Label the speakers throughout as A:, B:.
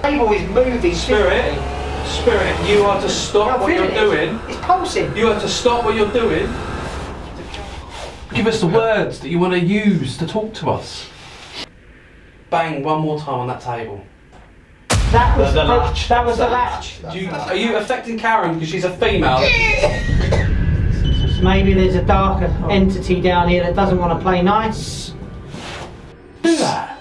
A: table is moving.
B: Spirit, you are to stop what you're doing.
A: It's pulsing.
B: You are to stop what you're doing. Give us the words that you want to use to talk to us. Bang one more time on that table.
A: That was the latch. That was the latch.
B: Are you affecting Karen because she's a female?
A: Maybe there's a darker entity down here that doesn't want to play nice.
B: Do that.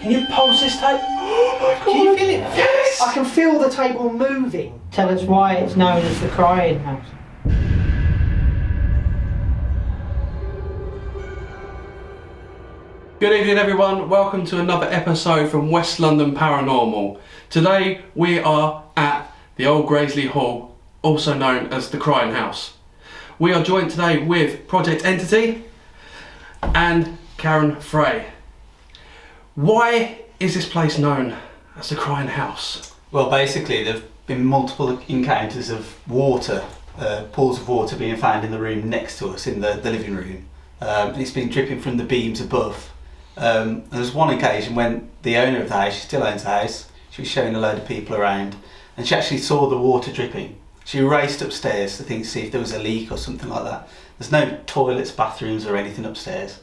B: Can you pulse this table? Oh my God.
A: Can you feel it?
B: Yes.
A: I can feel the table moving. Tell us why it's known as the crying house.
B: Good evening everyone, welcome to another episode from West London Paranormal. Today we are at the old Graisley Hall, also known as the Crying House. We are joined today with Project Entity and Karen Fray. Why is this place known as the Crying House?
C: Well, basically there have been multiple encounters of water, pools of water being found in the room next to us in the living room. And it's been dripping from the beams above. There was one occasion when the owner of the house, she still owns the house, she was showing a load of people around and she actually saw the water dripping. She raced upstairs to see if there was a leak or something like that. There's no toilets, bathrooms or anything upstairs.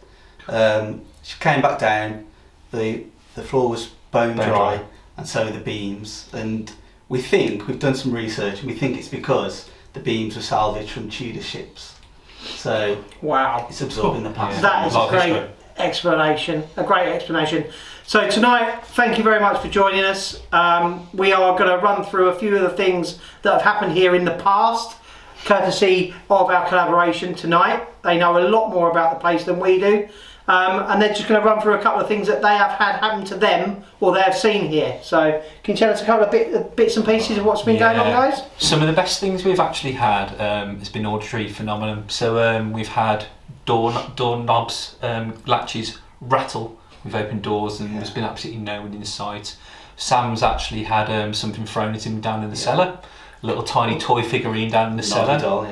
C: She came back down, the floor was bone dry and so were the beams, and we've done some research and we think it's because the beams were salvaged from Tudor ships. So
A: wow,
C: it's absorbing the past.
A: That is a great explanation, a great explanation. So tonight, thank you very much for joining us. We are going to run through a few of the things that have happened here in the past, courtesy of our collaboration tonight. They know a lot more about the place than we do. And they're just going to run through a couple of things that they have had happen to them or they have seen here. So can you tell us a couple of bits and pieces of what's been going on, guys?
D: Some of the best things we've actually had has been auditory phenomenon. So we've had door knobs, latches rattle. We've opened doors and there's been absolutely no one in sight. Sam's actually had something thrown at him down in the cellar. A little tiny toy figurine down in the cellar.
C: Doll,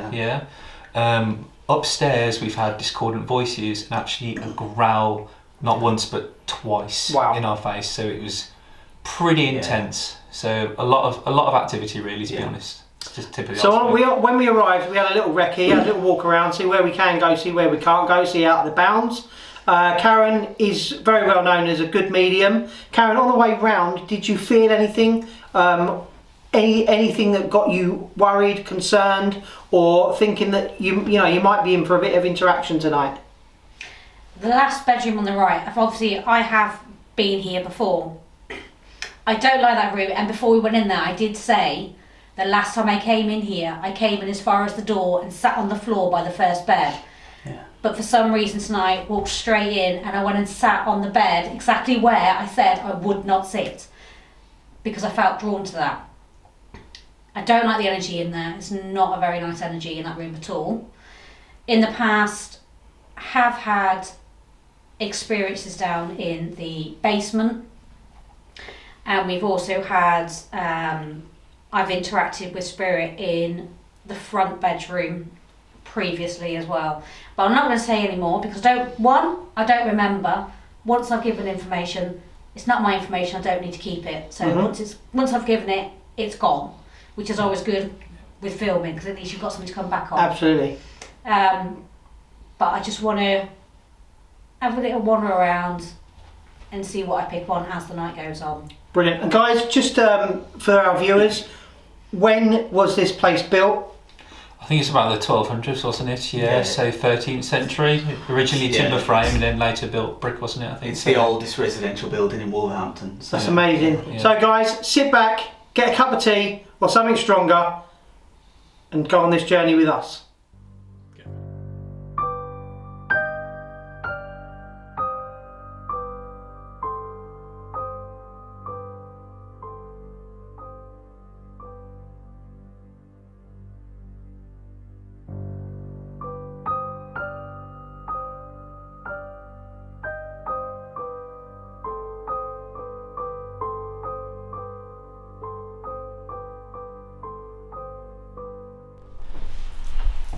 D: Upstairs we've had discordant voices and actually a growl, not once but twice in our face. So it was pretty intense. So a lot of activity really, to be honest. Just tip of the iceberg.
A: When we arrived, we had a little recce, had a little walk around, see where we can go, see where we can't go, see out of the bounds. Karen is very well known as a good medium. Karen, on the way round, did you feel anything? Anything that got you worried, concerned, or thinking that you might be in for a bit of interaction tonight?
E: The last bedroom on the right, obviously I have been here before. I don't like that room, and before we went in there I did say the last time I came in here, I came in as far as the door and sat on the floor by the first bed. Yeah. But for some reason tonight, walked straight in and I went and sat on the bed exactly where I said I would not sit, because I felt drawn to that. I don't like the energy in there. It's not a very nice energy in that room at all. In the past, have had experiences down in the basement, and we've also had I've interacted with spirit in the front bedroom previously as well. But I'm not going to say any more because I don't remember. Once I've given information, it's not my information, I don't need to keep it. So once I've given it, it's gone, which is always good with filming because at least you've got something to come back on.
A: Absolutely.
E: But I just want to have a little wander around and see what I pick on as the night goes on.
A: Brilliant. And guys, just for our viewers, when was this place built?
D: I think it's about the 1200s, wasn't it? Yeah. So 13th century. Originally timber frame and then later built brick, wasn't it? I think
C: it's the oldest residential building in Wolverhampton. So.
A: That's amazing. Yeah. So guys, sit back, get a cup of tea or something stronger and go on this journey with us.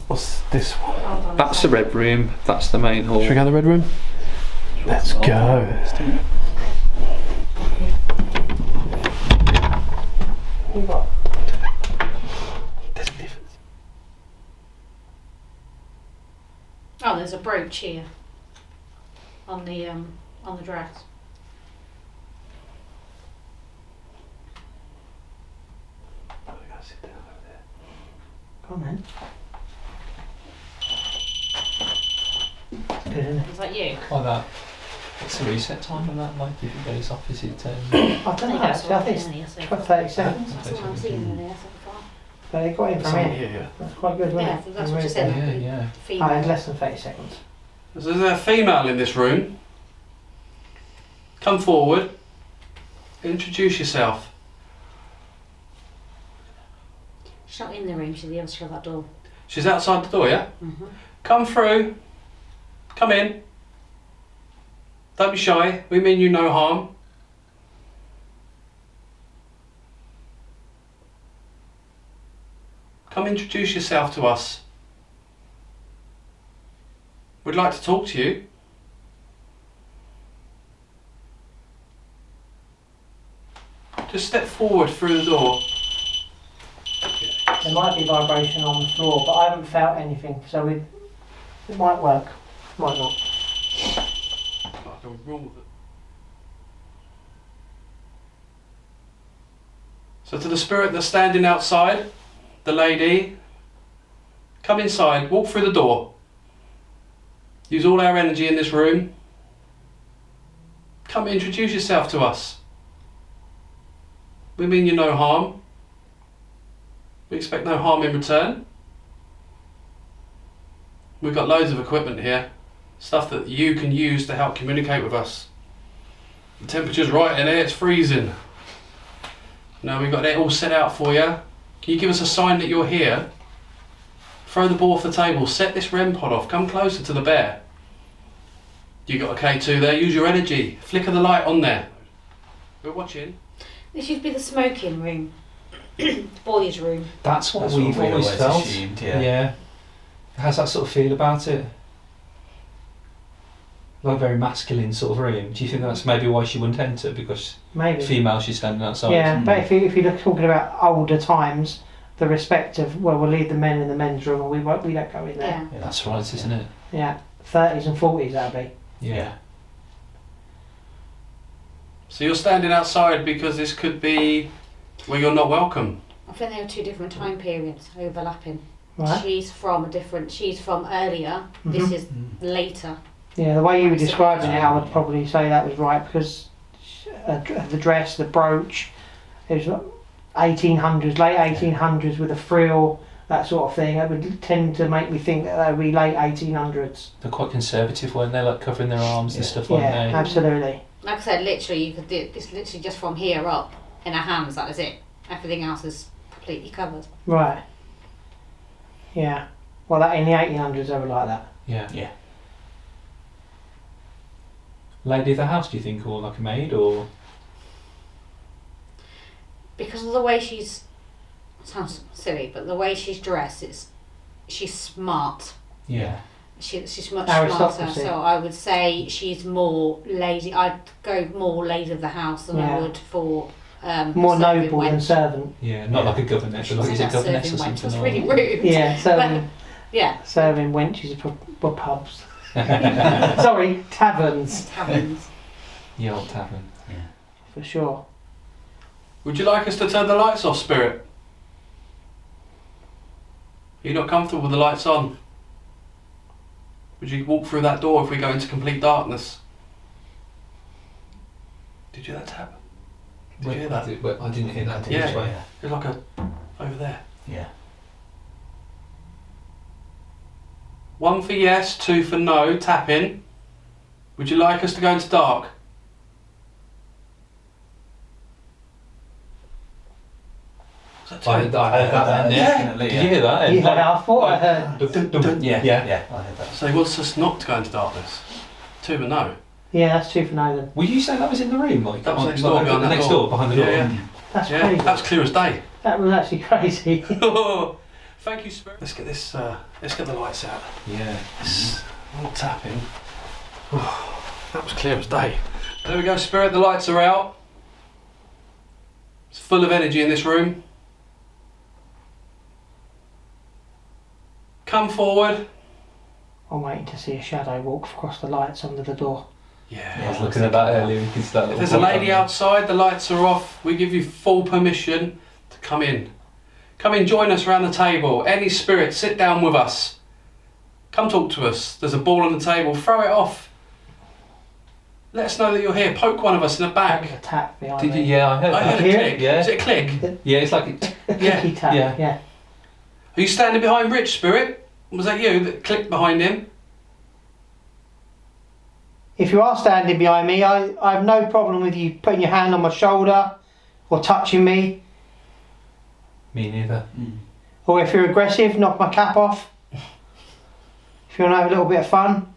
B: What's this one?
D: That's the red room, that's the main hall.
B: Should we go to the red room? Let's go.
A: you got?
E: Oh, there's a brooch here on the dress.
A: Come on then. Good, isn't it?
E: Is that you?
D: Like that. What's the reset time on that? Like if it goes off, is it?
A: I don't know, actually, I think it's 30 seconds.
E: That's what I'm seeing in there so far.
A: But they got in from
B: Something
A: here.
B: here.
A: That's quite good, wasn't
E: Yeah,
A: it?
E: that's what you said.
D: Yeah, yeah.
A: Oh,
E: Female.
A: it's less than 30 seconds.
B: So there's a female in this room. Come forward. Introduce yourself.
E: She's not in the room, she's the other side of that door.
B: She's outside the door, yeah?
E: Mm-hmm.
B: Come through. Come in. Don't be shy. We mean you no harm. Come introduce yourself to us. We'd like to talk to you. Just step forward through the door.
A: There might be vibration on the floor, but I haven't felt anything, so it might work, might not.
B: So to the spirit that's standing outside, the lady, come inside, walk through the door. Use all our energy in this room. Come introduce yourself to us. We mean you no harm. We expect no harm in return. We've got loads of equipment here. Stuff that you can use to help communicate with us. The temperature's right in here, it's freezing. Now we've got it all set out for you. Can you give us a sign that you're here? Throw the ball off the table, set this REM pod off, come closer to the bear. You got a K2 there, use your energy. Flicker the light on there. We're watching.
E: This should be the smoking room. The boys' room.
D: That's what
C: That's
D: we've
C: what we
D: always
C: always
D: felt.
C: assumed, yeah.
D: How's that sort of feel about it? Like a very masculine sort of room. Do you think that's maybe why she wouldn't enter? Because
A: Maybe.
D: female, she's standing outside.
A: Yeah, but if you're talking about older times, the respect of, well, we'll leave the men in the men's room and we don't go in there.
E: Yeah.
D: Yeah, that's right, isn't it?
A: Yeah, 30s and 40s that'd be.
D: Yeah.
B: So you're standing outside because this could be where you're not welcome.
E: I think there are two different time periods overlapping.
A: Right.
E: She's from earlier, this is later.
A: Yeah, the way you were describing it, I would probably say that was right because the dress, the brooch, it was 1800s, late 1800s with a frill, that sort of thing. It would tend to make me think that they would be late 1800s.
D: They're quite conservative, weren't they? Like covering their arms and stuff, weren't
A: Yeah,
D: they?
A: absolutely.
E: Like I said, literally you could do this literally just from here up in her hands, that is it. Everything else is completely covered.
A: Right. Yeah. Well, that in the 1800s they were like that.
D: Yeah.
C: Yeah.
D: Lady of the house, do you think, or like a maid, or?
E: Because of the way she's, sounds silly, but the way she's dressed, she's smart.
D: Yeah.
E: She's much smarter,
A: Aristocracy.
E: so I would say she's more lady. I'd go more lady of the house than I
A: Yeah.
E: would for
A: More
E: serving
A: noble than
E: wench.
A: servant.
D: Yeah, not like a governess, but like is it
E: Not
D: governess or
E: serving wench,
D: something?
E: that's
D: or-
E: really rude.
A: Yeah, serving,
E: Yeah,
A: serving wenches for pubs. Sorry, taverns,
E: taverns.
D: The old tavern.
A: for sure.
B: Would you like us to turn the lights off, spirit? Are you not comfortable with the lights on? Would you walk through that door if we go into complete darkness? Did you hear that tap? Did you hear that?
D: I didn't hear that.
B: Yeah.
D: Which way?
B: There's like a over there.
C: Yeah.
B: 1 for yes, 2 for no, tap in. Would you like us to go into dark? Was that
D: I
B: two?
D: heard that then.
B: Yeah.
C: Definitely,
D: Did you hear that?
A: Yeah, I thought I heard.
C: Yeah,
D: Yeah.
C: yeah, I heard that.
B: So he wants us not to go into darkness. 2 for no.
A: Yeah, that's 2 for no then.
D: Were you saying that was in the room? Like
B: That was
D: on-
B: next
D: like
B: door,
D: over
B: behind
D: the
B: that
D: next
B: door.
D: door, behind the
B: Yeah,
D: door.
B: yeah.
A: That's
B: Yeah,
A: crazy.
B: that was clear as day.
A: That was actually crazy.
B: Thank you, Spirit. Let's get this. Let's get the lights out.
D: Yeah.
B: I'm not tapping. That was clear as day. There we go, Spirit. The lights are out. It's full of energy in this room. come forward.
A: I'm waiting to see a shadow walk across the lights under the door.
B: Yeah.
D: I was looking at that earlier. We can start.
B: If there's a lady outside, the lights are off. We give you full permission to come in. Come in, join us around the table. Any spirit, sit down with us. Come talk to us. There's a ball on the table. Throw it off. Let us know that you're here. Poke one of us in the
A: There's a
B: back.
A: tap behind
D: Did you?
A: me.
D: Yeah, I heard
B: I
D: that.
B: heard a
A: hear
B: click.
D: Yeah.
B: Is it a click?
D: Yeah, it's like it.
A: A clicky tap.
D: Yeah.
A: Yeah.
B: Are you standing behind Rich, spirit? Was that you that clicked behind him?
A: If you are standing behind me, I have no problem with you putting your hand on my shoulder or touching me.
D: Me neither.
A: Or if you're aggressive, knock my cap off. If you want to have a little bit of fun.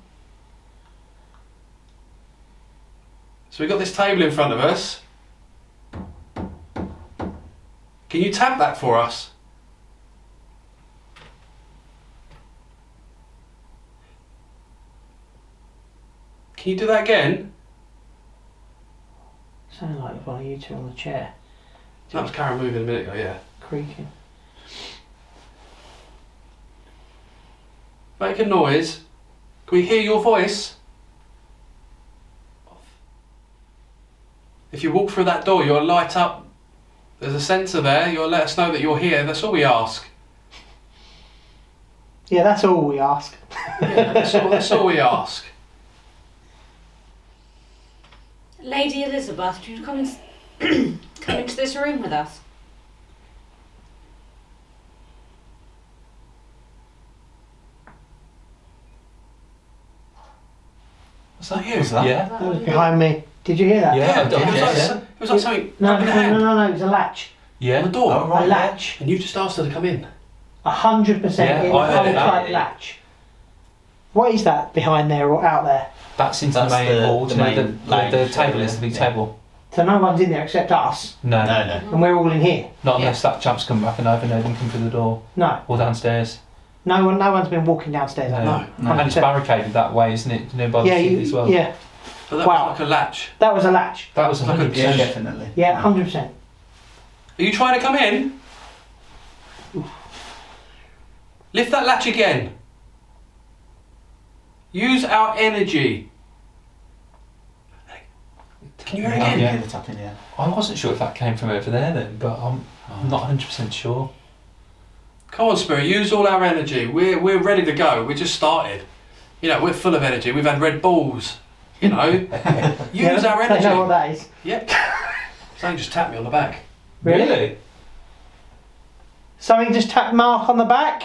B: So we've got this table in front of us. Can you tap that for us? Can you do that again?
A: Sound like one of you two on the chair,
B: That was Karen moving a minute ago, yeah.
A: creaking.
B: Make a noise. Can we hear your voice? If you walk through that door, you'll light up. There's a sensor there. You'll let us know that you're here. That's all we ask.
A: Yeah, that's all we ask.
B: Yeah, that's all we ask.
E: Lady Elizabeth, do you come come into this room with us?
B: Was that you?
C: Was that?
D: Yeah.
A: That was behind me. Did you hear that?
D: Yeah.
B: It was like,
D: Yeah.
B: it was like something
A: No,
B: up in
A: no,
B: the hand.
A: no, it was a latch.
B: On
D: Yeah.
B: the door.
C: Oh, right.
A: A latch.
B: And you just asked her to come in.
A: 100%
D: Yeah,
A: in
D: I heard
A: a
D: it.
A: type latch. What is that behind there or out there?
D: That's into
C: That's
D: the main
C: the-
D: hall.
C: the
D: Do you know
C: main
D: the
C: lounge
D: table
C: area,
D: is the big
C: yeah.
D: table.
A: So no one's in there except us,
D: No.
C: No, no.
A: and we're all in here.
D: Not unless that champ's come back and I haven't heard him come through the door
A: No,
D: or downstairs.
A: no one's been walking downstairs.
D: No.
B: No.
C: No.
D: And it's barricaded that way, isn't it? You know, by the
A: Yeah,
D: city as well.
A: yeah,
B: But that
A: Wow.
B: was like a latch.
A: that was a latch.
D: That was
B: Like a
D: 100%.
C: Yeah, definitely.
A: Yeah, 100%.
B: Are you trying to come in? Lift that latch again. Use our energy. Can you hear it
C: I
B: again?
C: can
D: Yeah.
C: hear the tapping, yeah.
D: I wasn't sure if that came from over there then, but I'm not 100% sure.
B: Come on, Spirit, use all our energy. We're ready to go. We just started. You know, we're full of energy. We've had Red Bulls. You know, use
A: Yeah,
B: our
A: I
B: energy.
A: know what that is.
B: Yep. Something just tapped me on the back.
A: Really? Something just tapped Mark on the back.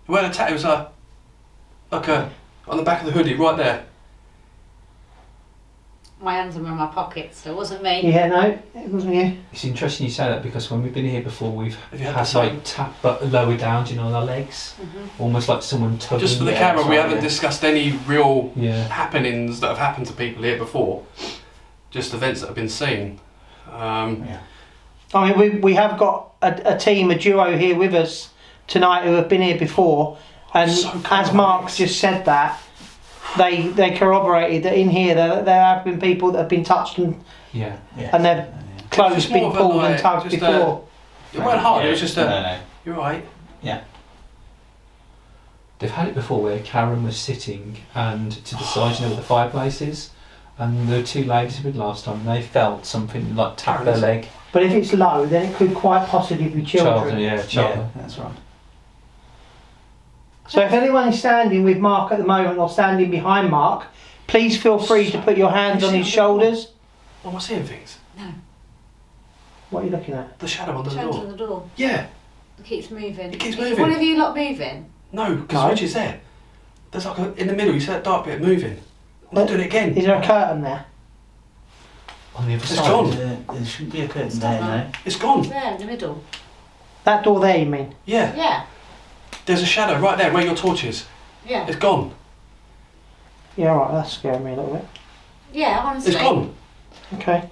B: It wasn't a tap. It was like a on the back of the hoodie right there.
E: My hands were in my pockets, so it wasn't me.
A: Yeah, no, it wasn't you.
D: It's interesting you say that because when we've been here before, we've
B: Have you had
D: had
B: the same?
D: like tap but lower down, do you know, on our legs, almost like someone tugging.
B: Just for the
D: Yeah,
B: camera, we
D: sorry,
B: haven't
D: yeah.
B: discussed any real
D: Yeah.
B: happenings that have happened to people here before. Just events that have been seen.
C: Yeah.
A: I mean, we have got a team, a duo here with us tonight who have been here before, and
B: So cool.
A: as Mark just said that, they corroborated that in here there have been people that have been touched and
D: Yeah.
C: Yeah.
A: And their
B: It's
A: clothes
B: just more
A: been
B: of a,
A: pulled and
B: like,
A: tugged
B: just
A: before.
B: It wasn't hard. It was just a.
C: No.
B: You're right.
D: They've had it before where Karen was sitting and to the side, you know, where the fireplace is, and the two ladies who did last time, they felt something like tap their leg.
A: But if it's low, then it could quite possibly be children.
D: Yeah,
C: Yeah,
D: children.
C: that's right.
A: So if anyone is standing with Mark at the moment or standing behind Mark, please feel free to put your hands on his shoulders.
B: Oh, am I seeing things?
A: What are you looking at?
B: The shadow under the
E: Change
B: door.
E: on the door.
B: Yeah.
E: It keeps moving.
B: It keeps
E: Is
B: moving.
E: one of you lot moving?
B: No, because
A: No.
B: Rich is there. There's like in the middle. You see that dark bit moving. I'm not doing it again.
A: Is there a curtain there?
D: On the other
B: It's
D: side.
B: gone.
C: There shouldn't be a curtain
E: Stop
C: there, no.
E: that.
B: It's gone.
E: There, in the middle.
A: That door there, you mean?
B: Yeah.
E: Yeah,
B: There's a shadow right there where your torch is.
E: yeah.
B: It's gone.
A: Yeah, right, that's scaring me a little bit.
E: Yeah, honestly.
B: It's gone.
A: Okay.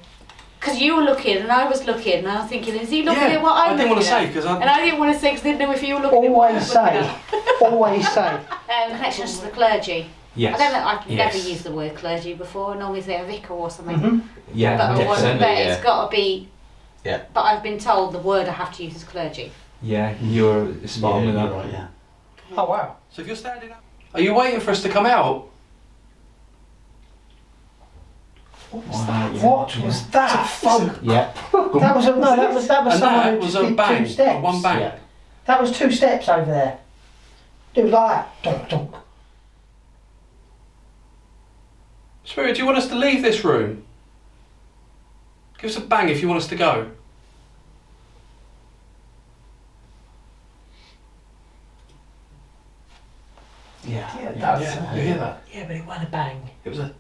E: Because you were looking and I was looking and I was thinking, is he looking
B: Yeah.
E: at what I'm
B: I didn't want to
E: looking
B: say
E: at?
B: because
E: And I didn't want to say because I didn't know if you were looking
A: Always
E: at what I was
A: say,
E: looking
A: always say.
E: at. Connections to the clergy.
D: Yes.
E: I don't know, I've
D: Yes.
E: never used the word clergy before. I normally say a vicar or something.
A: hmm
D: Yeah,
E: But, I want,
D: definitely.
E: but it's got to be.
C: Yeah.
E: But I've been told the word I have to use is clergy.
D: Yeah, you're spot on with
C: you're
D: that.
C: right, yeah.
A: Oh wow.
B: So if you're standing up, are you waiting for us to come out?
A: What was that?
B: Thump.
C: Yeah.
A: That was no. That was
B: And
A: someone
B: that
A: who
B: was
A: just
B: a
A: did
B: bang.
A: 2 steps.
B: One bang.
C: Yeah.
A: That was 2 steps over there. It was like that. Donk, donk.
B: Spirit, do you want us to leave this room? Give us a bang if you want us to go.
C: Yeah.
B: Yeah, you hear that?
A: Yeah, but it wasn't a bang.
B: It was a.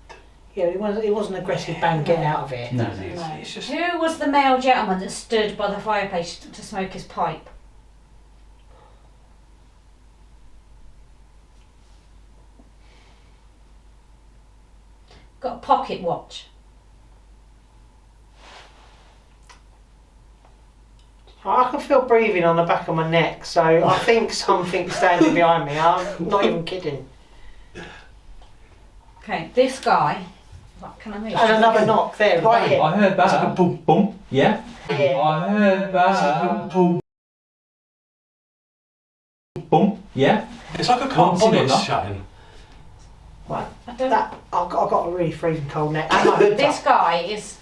A: Yeah, it wasn't an aggressive bang. Get out of it.
C: No.
B: It's just.
E: Who was the male gentleman that stood by the fireplace to smoke his pipe? Got a pocket watch.
A: I can feel breathing on the back of my neck, so I think something's standing behind me. I'm not even kidding.
E: Okay, this guy. What, can I move?
A: And another knock there. Right here.
D: I heard
B: It's like a
D: that.
B: boom.
D: Boom. Yeah.
A: Yeah.
D: I heard that.
B: Boom.
D: Boom. Yeah.
B: It's like a car
D: Once in
B: bonnet
D: a knock.
B: shutting.
A: Right.
E: I don't
A: That I've got a really freezing cold neck. And my hood's
E: This
A: up.
E: guy is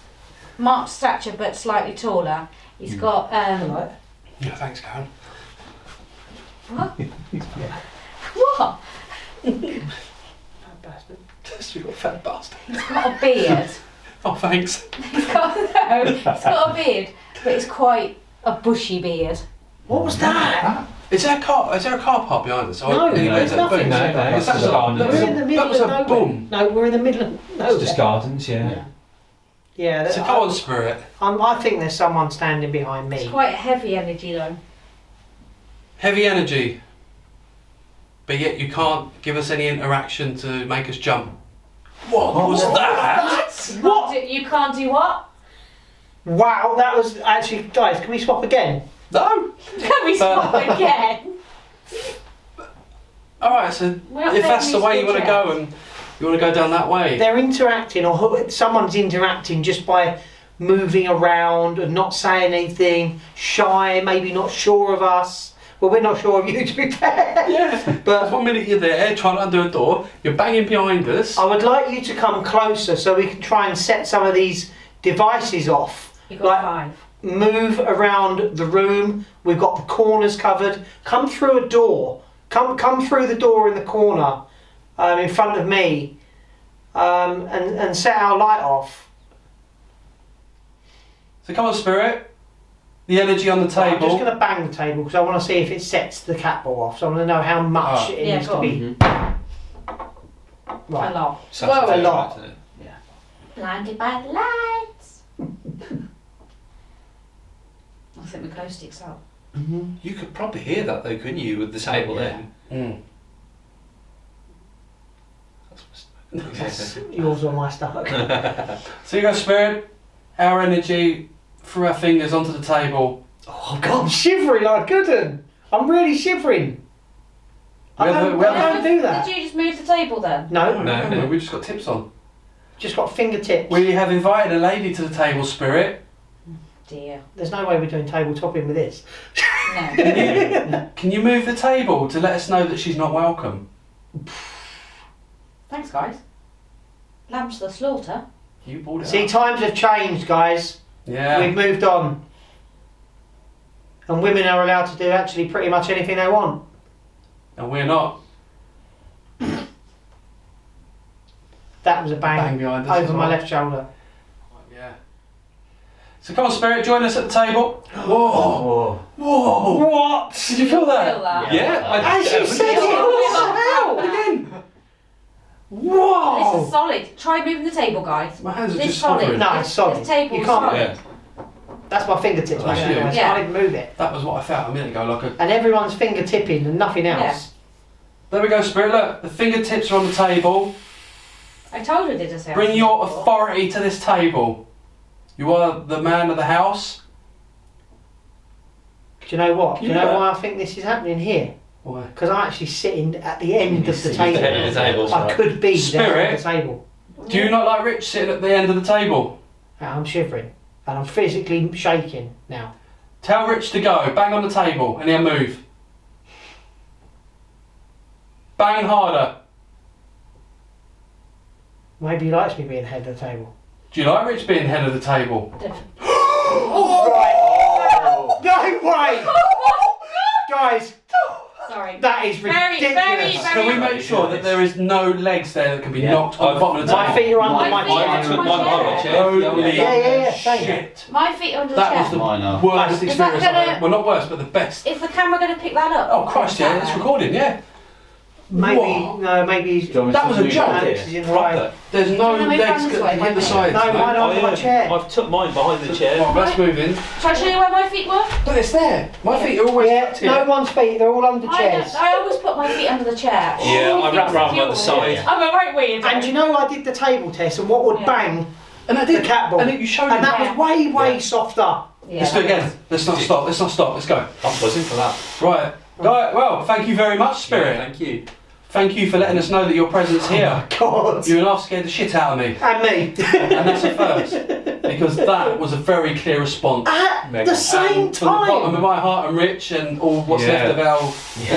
E: Mark's stature but slightly taller. He's got
A: Right.
B: Yeah, thanks, Karen.
E: what? What?
A: Fat bastard.
B: You got fat bastard.
E: He's got a beard.
B: Oh, thanks.
E: He's got a beard, but it's quite a bushy beard.
A: What was that?
B: Is there a car park behind us? Or
A: No,
B: anyway,
A: there's
B: is there a
A: nothing.
B: boom?
D: No, no,
B: Is that
D: it's
B: a-
D: gardens.
B: that
A: We're
B: was
A: in the
B: a-
A: middle
B: that was
A: of
B: a
A: nowhere.
B: boom.
A: No, we're in the middle of nowhere.
D: It's just gardens, yeah.
A: Yeah,
B: So come on, Spirit.
A: I think there's someone standing behind
E: It's
A: me.
E: quite a heavy energy though.
B: Heavy energy. But yet you can't give us any interaction to make us jump. What was that?
A: What?
E: You can't do what?
A: Wow, that was actually, guys. Can we swap again?
B: No.
E: Can we stop again?
B: Alright, so
E: We're not
B: if that's the
E: playing
B: way you want to
E: musical
B: go and you want to go down that way.
A: They're interacting, or someone's interacting just by moving around and not saying anything. Shy, maybe not sure of us. Well, we're not sure of you, to be fair.
B: Yeah.
A: But
B: 1 minute you're there trying to undo a door, you're banging behind us.
A: I would like you to come closer so we can try and set some of these devices off.
E: You got
A: Like,
E: 5.
A: move around the room. We've got the corners covered. Come through a door. Come through the door in the corner, in front of me, and set our light off.
B: So come on, Spirit. The energy on the
A: I'm
B: table.
A: just going to bang the table because I want to see if it sets the cat ball off. So I want to know how much
B: Oh.
A: it
E: Yeah,
A: needs
E: go
A: to
E: on.
A: be.
E: A
A: Right.
E: lot.
A: Whoa, a lot.
E: Blinded by the lights. I think the glow sticks out.
D: You could probably hear that though, couldn't you, with the table then?
B: Mm.
A: That's yours or my stuff. Okay.
B: So you go, Spirit. Our energy through our fingers onto the table.
A: Oh God, I'm shivering. I couldn't. I'm really shivering. I don't do that.
E: Did you just move the table then?
A: No,
D: No.
B: We've just got tips on.
A: just got fingertips.
B: We have invited a lady to the table, Spirit.
E: Dear.
A: There's no way we're doing tabletopping with this.
E: No.
B: Can you move the table to let us know that she's not welcome?
E: Thanks, guys. Lambs to the slaughter.
B: You brought it
A: See,
B: up.
A: times have changed, guys.
B: Yeah.
A: We've moved on. And women are allowed to do actually pretty much anything they want.
B: And we're not.
A: That was a bang,
B: Bang behind us as
A: over my
B: well.
A: left shoulder.
B: Yeah. So come on, Spirit, join us at the table. Whoa!
C: Oh.
B: Whoa!
A: What?
B: Did you feel that?
E: Feel that?
B: Yeah.
A: As you said it, what the hell?
B: Again.
E: This
A: Whoa!
E: is solid. Try moving the table, guys.
B: My hands are
E: This
B: just
E: solid.
B: hovering.
A: No, it's solid.
E: This table
A: You
E: is
A: can't-
E: solid.
B: Yeah.
A: That's my fingertips,
B: That's
A: mate.
B: you.
A: I
E: Yeah.
A: can't even move it.
B: That was what I felt a minute ago. Like a.
A: And everyone's finger tipping and nothing else.
B: There we go, Spirit. Look, the fingertips are on the table.
E: I told you did this.
B: Bring your authority to this table. You are the man of the house.
A: Do you know what? Do you
B: Yeah.
A: know why I think this is happening here?
B: Why?
A: Because I'm actually sitting at the end of the
C: see
A: table.
C: the head of the table,
A: I
C: right.
A: could be there
B: Spirit.
A: at the table.
B: Do you not like Rich sitting at the end of the table?
A: I'm shivering. And I'm physically shaking now.
B: Tell Rich to go. Bang on the table and he'll move. Bang harder.
A: Maybe he likes me being head of the table.
B: Do you like Rich being head of the table?
A: No way! Guys,
E: Sorry.
A: that is
E: Very,
A: ridiculous.
E: very,
B: Can
E: very-
B: we make sure that there is no legs there that can be
C: Yeah.
B: knocked on the bottom of the
A: My
B: table?
A: feet are under my
E: My feet
A: chair.
E: are under my
D: One
E: chair.
B: Holy
A: Yeah, thank you.
B: shit.
E: My feet are under the
B: That
E: chair.
B: was the
C: Mine are.
B: worst
E: Is that
B: experience I've
E: gonna-
B: ever. Well, not worst, but the best.
E: Is the camera going to pick that up?
B: Oh Christ, yeah, it's recording, yeah.
A: Maybe,
B: Whoa.
A: no, maybe he's...
B: That was a joke.
A: Alex is in the way.
B: There's no
E: Do you wanna move
B: legs
E: round this way?
B: that hit the sides.
A: No, mine are under my chair.
F: I've tucked mine behind the chair.
B: Right, let's move in.
E: Shall I show you where my feet were?
B: But it's there. My feet are always
A: Yeah,
B: tucked here.
A: no one's feet, they're all under chairs.
E: I always put my feet under the chair.
F: Yeah, I wrap round by the
E: Secure.
F: side.
E: I'm a right weird.
A: And you know I did the table test and what would
E: Yeah.
A: bang
B: And I
A: the
B: did.
A: cat ball.
B: And you showed
A: And
B: me.
A: that was way softer.
E: Yeah,
B: Let's do it again. Let's not stop. Let's not stop. Let's go.
F: I'm buzzing for that.
B: Right. Right. Well, thank you very much, Spirit.
F: Yeah, thank you.
B: Thank you for letting us know that your presence here.
A: God.
B: You and I scared the shit out of me.
A: And me.
B: And that's a first. Because that was a very clear response.
A: At
F: Mega.
A: the same
B: And from the bottom of
A: time.
B: my heart and Rich and all what's
F: Yeah.
B: left of our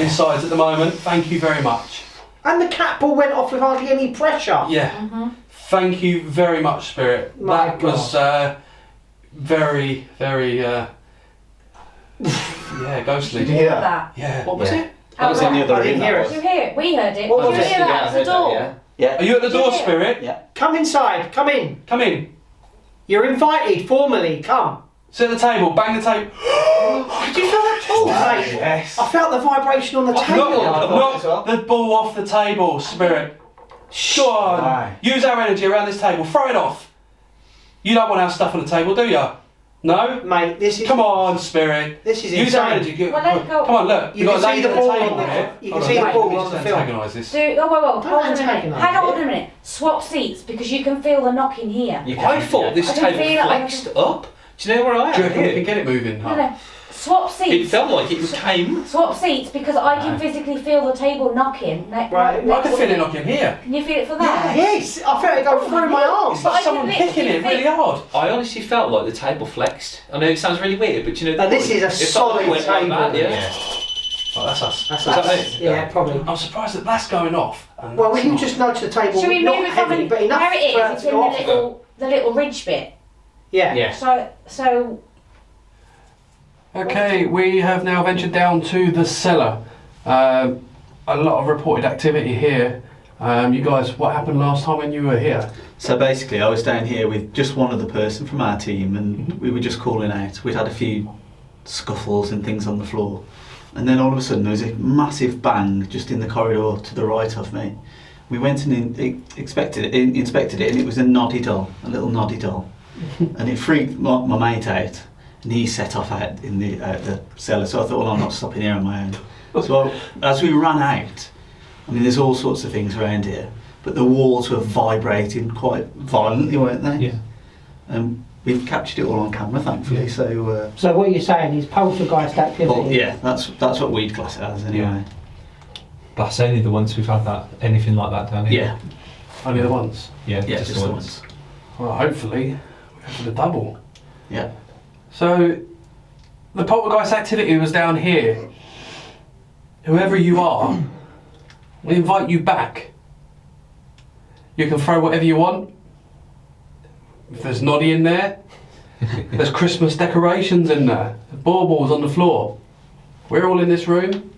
B: insides at the moment, thank you very much.
A: And the cat ball went off with hardly any pressure.
B: Yeah. Thank you very much, Spirit.
A: My
B: That was very, very, yeah, ghostly.
E: Did you hear that?
B: Yeah.
F: What was
C: Yeah.
F: it? I was
E: Oh,
F: in the
E: right.
F: other
A: I
F: room.
A: didn't hear
F: that
A: it.
E: Did
F: was.
E: you hear it? We heard it.
A: What
E: Did
A: was
E: you
A: it?
E: hear that? It's the door.
C: Yeah.
B: Are you at the door,
E: Yeah.
B: Spirit?
A: Come inside, come in.
B: Come in.
A: You're invited formally, come.
B: Sit at the table. Bang the table.
A: Did you feel that ball, mate?
C: Yes.
A: I felt the vibration on the table.
B: Knock the ball off the table, Spirit. Go on.
C: Aye.
B: Use our energy around this table. Throw it off. You don't want our stuff on the table, do you? No?
A: Mate, this is...
B: Come on, Spirit.
A: This is
B: Use our
A: insane.
B: energy. Go-
E: Well, let it go.
B: Come on, look.
A: You
B: You've got
A: can
B: a
A: see
B: lady
A: the
B: at
A: ball
B: table
A: on the-
B: here.
A: you can
B: Hold
A: see
B: on,
A: the ball
B: let me
A: on
B: just
A: the film.
B: antagonise this.
E: Do, oh, whoa,
A: Don't
E: hold on a minute.
A: antagonise
E: Hang on
A: it.
E: a minute. Swap seats because you can feel the knocking here.
F: I thought this
E: I can
F: table
E: feel it.
F: flexed up. Do you know where I
B: Do you
F: am
B: reckon we can
F: here?
B: get it moving?
E: No, no. Swap
F: It
E: seats.
F: felt like it came.
E: Swap seats because I can physically feel the table knocking.
A: Right,
B: I can feel it knocking here.
E: Can you feel it from there?
A: Yes, I felt it go through my arms.
B: It's like
E: I
B: someone
E: can
B: kicking it
E: literally
B: really hard.
F: I honestly felt like the table flexed. I know it sounds really weird, but you know.
A: And this is a
F: it felt like
A: solid
F: it went like
A: table.
F: that, yeah.
B: Oh, that's us.
A: That's
F: Was that
A: us.
F: me?
A: Yeah, probably.
B: I'm surprised that that's going off. And
A: Well,
B: that's
A: you
B: not.
A: just nudge the table,
E: Should we
A: not
E: move it from
A: heavy, but enough
E: where it
A: for it
E: is? It's
A: to
E: in
A: go
E: the
A: off.
E: little ridge bit.
A: Yeah.
F: Yeah.
E: So
B: Okay, we have now ventured down to the cellar. A lot of reported activity here. You guys, what happened last time when you were here?
C: So basically, I was down here with just one other person from our team, and we were just calling out. We'd had a few scuffles and things on the floor, and then all of a sudden there was a massive bang just in the corridor to the right of me. We went and inspected it, and it was a noddy doll, a little noddy doll, and it freaked my mate out, and he set off out in the cellar. So I thought, well, I'm not stopping here on my own. So as we ran out, I mean, there's all sorts of things around here, but the walls were vibrating quite violently, weren't they?
F: Yeah.
C: And we've captured it all on camera, thankfully. So,
A: So what you're saying is poltergeist activity.
C: well, yeah, that's what we'd class it as anyway.
D: That's only the ones we've had that anything like that down here.
C: Yeah,
B: Only the ones.
D: Yeah,
C: yeah, just the ones.
B: Well, hopefully, we go for the double.
C: Yeah.
B: So, the poltergeist activity was down here. Whoever you are, we invite you back. You can throw whatever you want. If there's noddy in there, there's Christmas decorations in there, there's baubles on the floor. We're all in this room.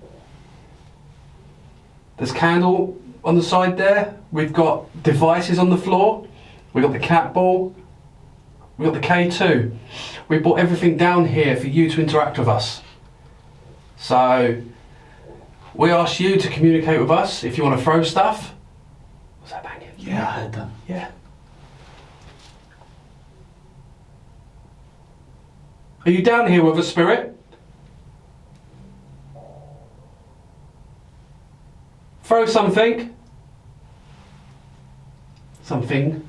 B: There's candle on the side there. We've got devices on the floor. We've got the cat ball. We've got the K2. We brought everything down here for you to interact with us. So, we ask you to communicate with us if you want to throw stuff. Was that banging?
C: Yeah, I heard that.
B: Yeah. Are you down here with us, Spirit? Throw something. Something.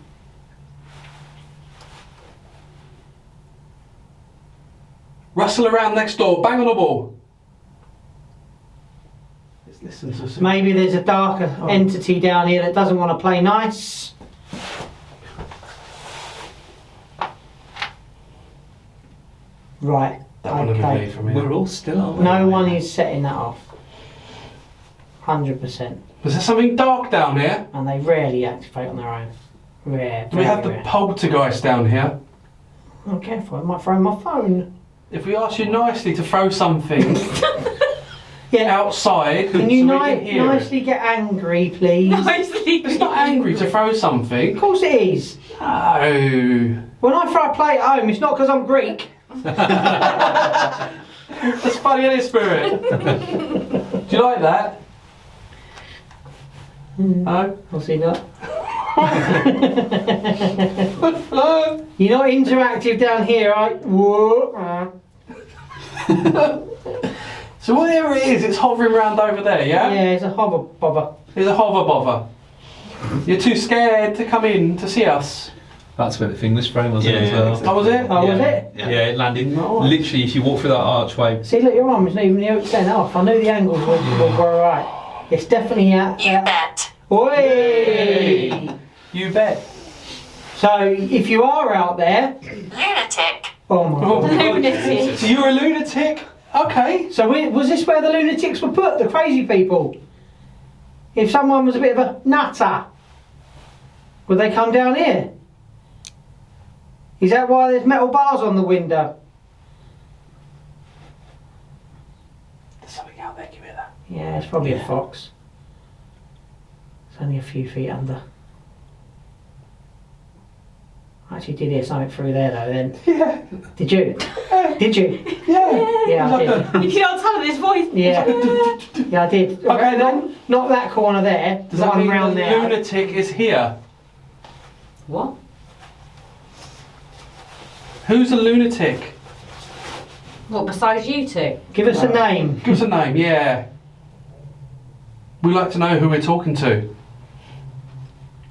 B: Rustle around next door. Bang on the wall. Let's listen to some.
A: Maybe there's a darker entity down here that doesn't want to play nice. Right.
B: That wouldn't have been
A: Okay.
B: me from here.
F: We're all still, aren't we?
A: No one is setting that off. 100%.
B: Is there something dark down here?
A: And they rarely activate on their own. Rare.
B: Do we have the
A: rare.
B: poltergeist down here?
A: Oh, careful, I might throw my phone.
B: If we ask you nicely to throw something outside,
A: Can you
B: so we can hear it.
A: nicely get angry, please?
B: It's not angry to throw something.
A: Of course it is.
B: No.
A: When I throw a plate at home, it's not because I'm Greek.
B: That's funny, isn't it, Spirit? Do you like that? No?
A: I'll see that.
B: Hello?
A: You're not interactive down here, right? Whoa.
B: So whatever it is, it's hovering around over there, yeah?
A: Yeah, it's a hover bobber.
B: It's a hover bother. You're too scared to come in to see us.
D: That's where the thing was thrown, wasn't it, as
F: Yeah.
D: well?
B: Oh, was it?
A: Oh, was it?
D: Yeah, it landed.
A: Nice.
D: Literally, if you walk through that archway,
A: See, look, your arm is not even setting off. I knew the angles were alright. It's definitely out.
G: You bet.
A: Oi!
B: You bet.
A: So, if you are out there,
G: Lunatic.
A: oh my god.
E: Lunatic.
B: So you're a lunatic? Okay.
A: So, was this where the lunatics were put? The crazy people? If someone was a bit of a nutter, would they come down here? Is that why there's metal bars on the window?
B: There's something out there, can you hear that?
A: Yeah, it's probably a fox. It's only a few feet under. I actually did hear something through there though then.
B: Yeah.
A: Did you? Did you?
B: Yeah.
A: Yeah, I did.
E: You can all tell his voice.
A: Yeah. Yeah, I did.
B: Okay then.
A: Not that corner there.
B: Does that mean
A: round
B: the
A: there?
B: lunatic is here?
E: What?
B: Who's a lunatic?
E: What, besides you two?
A: Give us a name.
B: Give us a name, yeah. We like to know who we're talking to.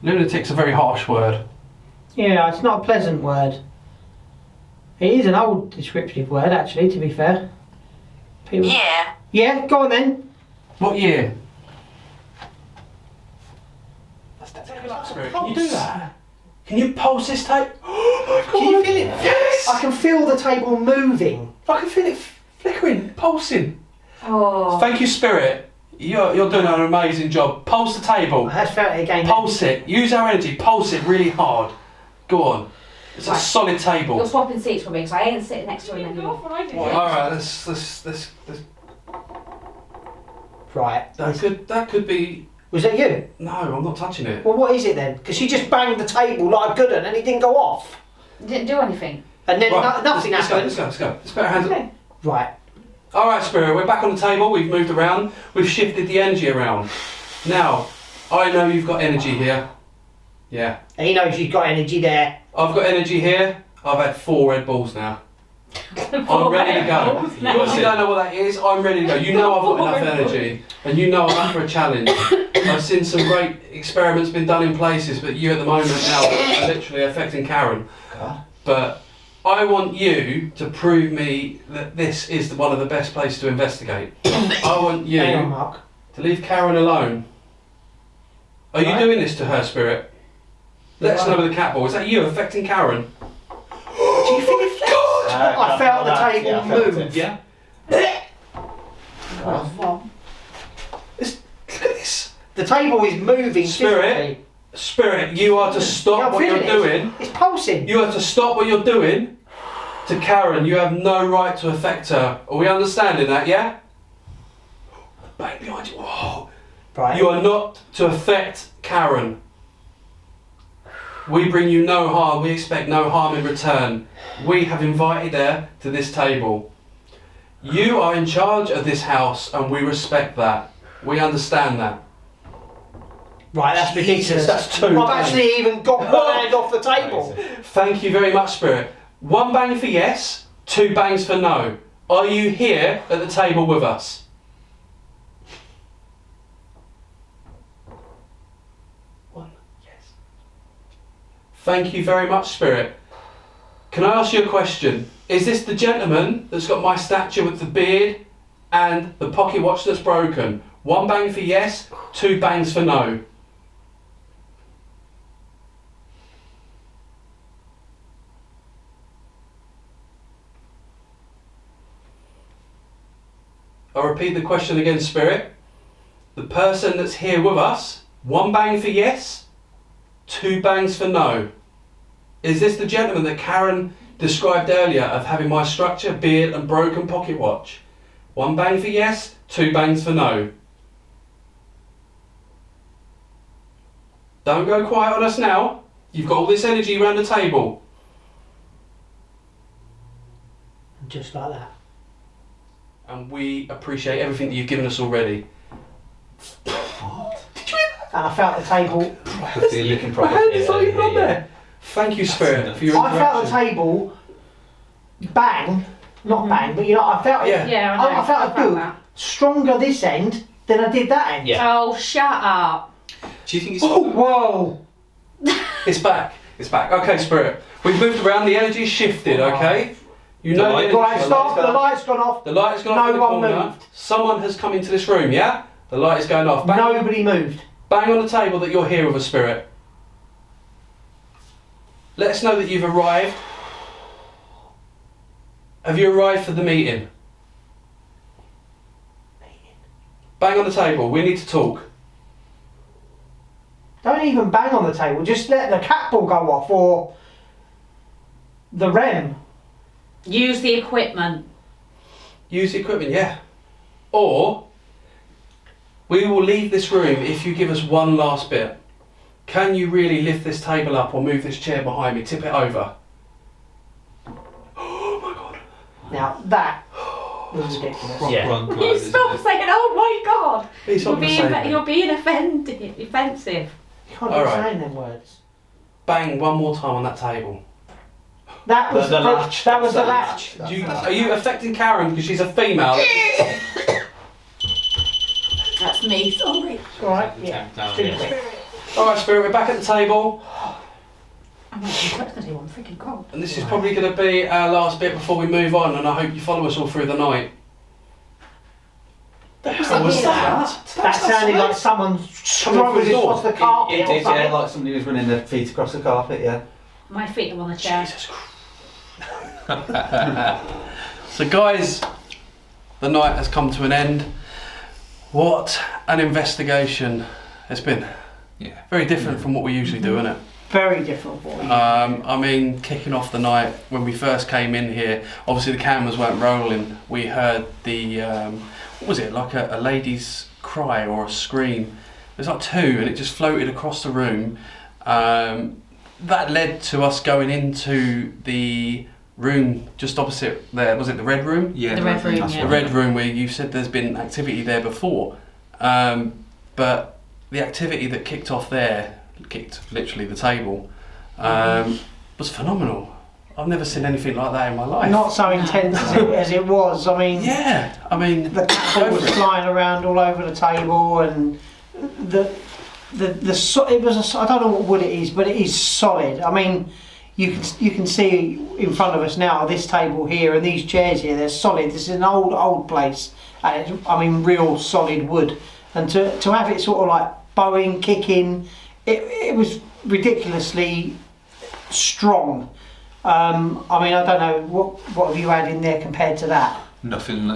B: Lunatic's a very harsh word.
A: Yeah, it's not a pleasant word. It is an old descriptive word, actually, to be fair. People...
G: Yeah.
A: Yeah, go on then.
B: What year? Can you do that? Can you pulse this tape?
A: Can you feel it?
B: Yes!
A: I can feel the table moving.
B: I can feel it flickering, pulsing.
E: Oh.
B: Thank you, Spirit. You're doing an amazing job. Pulse the table.
A: Let's felt it again.
B: Pulse it. Use our energy. Pulse it really hard. Go on. It's a solid table.
E: You're swapping seats for me because I ain't sitting next to him anymore.
B: All right. Let's.
A: Right.
B: That could be.
A: Was that you?
B: No, I'm not touching it.
A: Well, what is it then? Because she just banged the table like a good one and it didn't go off.
E: Didn't do anything.
A: And then
B: Right,
A: nothing
B: let's
A: happened.
B: Let's go. Let's put our hands up.
E: Okay.
A: Right.
B: All right, Spirit. We're back on the table. We've moved around. We've shifted the energy around. Now, I know you've got energy here. Yeah.
A: He knows you've got energy there.
B: I've got energy here. I've had 4 Red Bulls now. I'm ready to go. You obviously don't know what that is. I'm ready to go. You know I've got enough energy, and you know I'm up for a challenge. I've seen some great experiments been done in places, but you at the moment now are literally affecting Karen. But I want you to prove me that this is one of the best places to investigate. I want you
A: Hang on, Mark.
B: to leave Karen alone. Are you doing this to her, Spirit? Let us know with the cat ball. Is that you affecting Karen?
A: Do you feel it flex? I felt the table move.
B: Yeah.
A: Oh.
B: Look at this.
A: The table is moving.
B: Spirit.
A: physically.
B: Spirit, you are to
A: Yeah,
B: stop
A: I'm
B: what you're
A: feeling it.
B: doing.
A: It's pulsing.
B: You are to stop what you're doing to Karen. You have no right to affect her. Are we understanding that, yeah? Bang behind you. Whoa.
A: Right.
B: You are not to affect Karen. We bring you no harm. We expect no harm in return. We have invited her to this table. You are in charge of this house and we respect that. We understand that.
A: Right, that's ridiculous.
B: that's too
A: I've
B: bad.
A: actually even got one hand off the table.
B: Thank you very much, Spirit. 1 bang for yes, 2 bangs for no. Are you here at the table with us? Thank you very much, Spirit. Can I ask you a question? Is this the gentleman that's got my stature with the beard and the pocket watch that's broken? 1 bang for yes, 2 bangs for no. I'll repeat the question again, Spirit. The person that's here with us, 1 bang for yes, 2 bangs for no. Is this the gentleman that Karen described earlier of having my structure, beard and broken pocket watch? 1 bang for yes, 2 bangs for no. Don't go quiet on us now. You've got all this energy around the table.
A: Just like that.
B: And we appreciate everything that you've given us already.
A: And I felt the table.
F: You're looking
B: My
F: proper.
B: hand is not even on there. Thank you, Spirit, for your
A: I felt the
B: interaction.
A: table bang, not bang, but you know, I felt it.
B: Yeah.
E: Yeah, I know.
A: I felt it good.
E: that.
A: Stronger this end than I did that end.
F: Yeah.
E: Oh, shut up.
F: Do you think it's...
A: Oh, whoa!
B: It's back. It's back. Okay, Spirit. We've moved around. The energy's shifted. Okay. You know.
F: The
B: The,
F: light-
A: Right, stop. The light's gone off.
B: the light has gone off
A: No
B: in the
A: one
B: corner.
A: moved.
B: Someone has come into this room. Yeah. The light is going off. Bang,
A: Nobody moved.
B: bang on the table that you're here with us, Spirit. Let us know that you've arrived. Have you arrived for the meeting? Bang on the table. We need to talk.
A: Don't even bang on the table. Just let the cat ball go off or the REM.
E: Use the equipment.
B: Use the equipment, yeah. Or we will leave this room if you give us one last bit. Can you really lift this table up or move this chair behind me, tip it over? Oh my god.
A: Now that was ridiculous.
F: Yeah.
E: You stop saying, oh my god.
B: He's
E: You're
B: not gonna say that.
E: being offensive.
A: You can't
B: All
A: be
B: right.
A: saying them words.
B: Bang one more time on that table.
A: That was
F: The latch.
A: That was the
F: That's
A: latch.
B: Are you affecting Karen because she's a female?
E: That's me, sorry.
A: All right. Yeah.
F: Down,
A: Stupid.
F: yeah.
B: Alright, Spirit, we're back at the table.
E: I'm not even touching the table, I'm freaking cold.
B: And this is probably going to be our last bit before we move on, and I hope you follow us all through the night.
A: That
B: That
A: sounded like someone struggled
B: through the door.
A: across the carpet
C: It
A: or
C: did,
A: something.
C: yeah, like somebody was running their feet across the carpet, yeah.
E: My feet are on the chair.
B: Jesus Christ. So guys, the night has come to an end. What an investigation it's been.
D: Yeah.
B: Very different from what we usually do, isn't it?
A: Very different for you.
B: I mean, kicking off the night when we first came in here, obviously the cameras weren't rolling. We heard the, what was it, like a lady's cry or a scream. It was like two, and it just floated across the room. That led to us going into the room just opposite there. Was it the red room?
D: Yeah,
E: The red room,
D: that's
E: yeah.
B: The
D: right.
B: red room where you said there's been activity there before. But the activity that kicked off there, kicked literally the table, was phenomenal. I've never seen anything like that in my life.
A: Not so intense as it was. I mean,
B: Yeah, I mean,
A: the cat ball
B: go
A: was
B: for it.
A: flying around all over the table, and it was I don't know what wood it is, but it is solid. I mean, you can see in front of us now this table here and these chairs here. They're solid. This is an old place, and it's, I mean, real solid wood. And to have it sort of like bowing, kicking, it was ridiculously strong. I mean, I don't know what have you had in there compared to that.
D: Nothing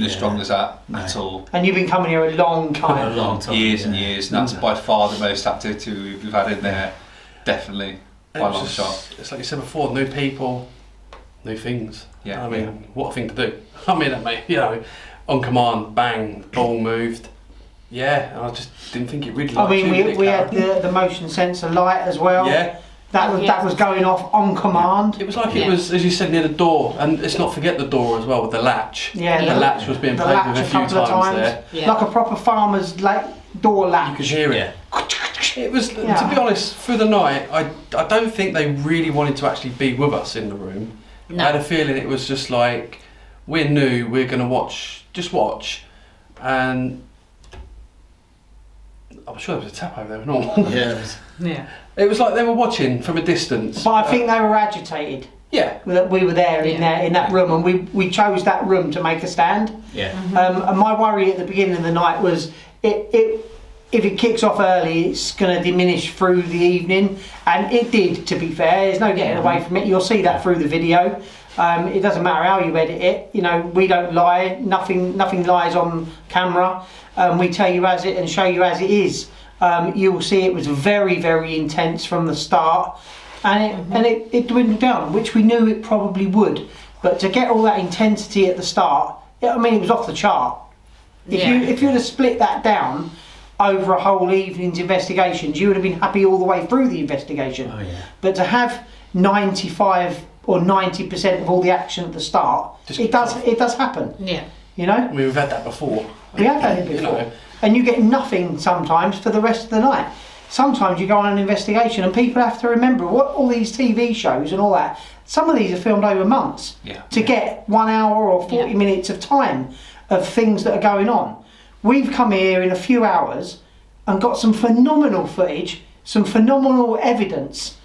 D: as strong as that at all.
A: And you've been coming here a long time.
C: A long time.
D: Years and years, and that's by far the most activity we've had in there. Definitely, by a long shot.
B: It's like you said before, new people, new things.
D: Yeah,
B: I mean, what a thing to do. I mean, you know, on command, bang, ball moved. Yeah, I just didn't think it really.
A: I mean,
B: tuned it,
A: we had
B: Karen.
A: the motion sensor light as well.
B: Yeah,
A: That was going off on command.
B: it was like it was, as you said, near the door, and let's not forget the door as well with the latch.
A: Yeah,
B: The latch was being
A: the
B: played
A: latch
B: with a few
A: couple of
B: times there.
E: Yeah.
A: Like a proper farmer's door
B: You
A: latch.
B: could hear it. It was, to
A: Yeah.
B: be honest, through the night, I don't think they really wanted to actually be with us in the room.
E: No.
B: I had a feeling it was just like, we're new, we're going to just watch. And I'm sure there was a tap over there, normal.
C: Yeah.
E: Yeah.
B: It was like they were watching from a distance.
A: But I think they were agitated
B: Yeah.
A: that we were there in that room, and we chose that room to make a stand.
C: Yeah.
A: And my worry at the beginning of the night was if it kicks off early, it's going to diminish through the evening, and it did. To be fair, there's no getting away from it. You'll see that through the video. It doesn't matter how you edit it. You know, we don't lie. Nothing lies on camera. we tell you as it and show you as it is. You will see it was very, very intense from the start, and it dwindled down, which we knew it probably would. But to get all that intensity at the start, I mean, it was off the chart. If you'd have split that down over a whole evening's investigations, you would have been happy all the way through the investigation.
C: Oh, yeah.
A: But to have 95 or 90% of all the action at the start, it does happen.
E: Yeah.
A: You know?
B: We've had that before.
A: We have had it before.
B: You know.
A: And you get nothing sometimes for the rest of the night. Sometimes you go on an investigation and people have to remember what all these TV shows and all that. Some of these are filmed over months to get 1 hour or 40 minutes of time of things that are going on. We've come here in a few hours and got some phenomenal footage, some phenomenal evidence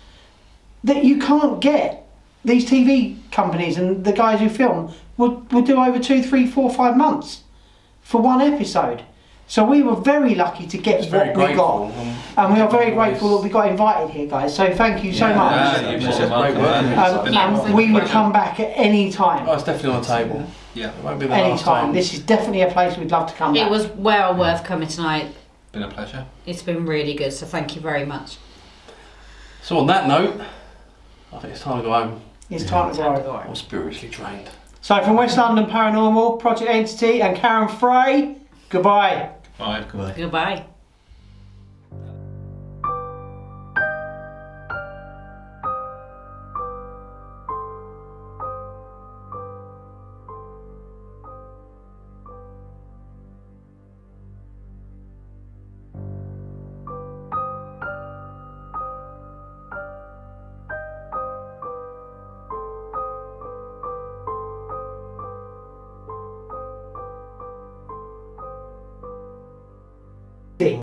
A: that you can't get. These TV companies and the guys who film would do over 2, 3, 4, 5 months for one episode. So we were very lucky to get what we got, and we are very grateful that we got invited here, guys. So thank you so much. And we would come back at any time.
B: Oh, it's definitely on the table.
D: Yeah,
B: it won't be the
A: Any
B: last
A: time.
B: time.
A: This is definitely a place we'd love to come back.
E: It was well worth coming tonight.
D: been a pleasure.
E: It's been really good, so thank you very much.
B: So on that note, I think it's time to go home.
A: It's time to go.
B: I'm spiritually drained.
A: So from West London Paranormal, Project Entity and Karen Fray, goodbye.
D: Bye.
C: Goodbye.
E: Goodbye.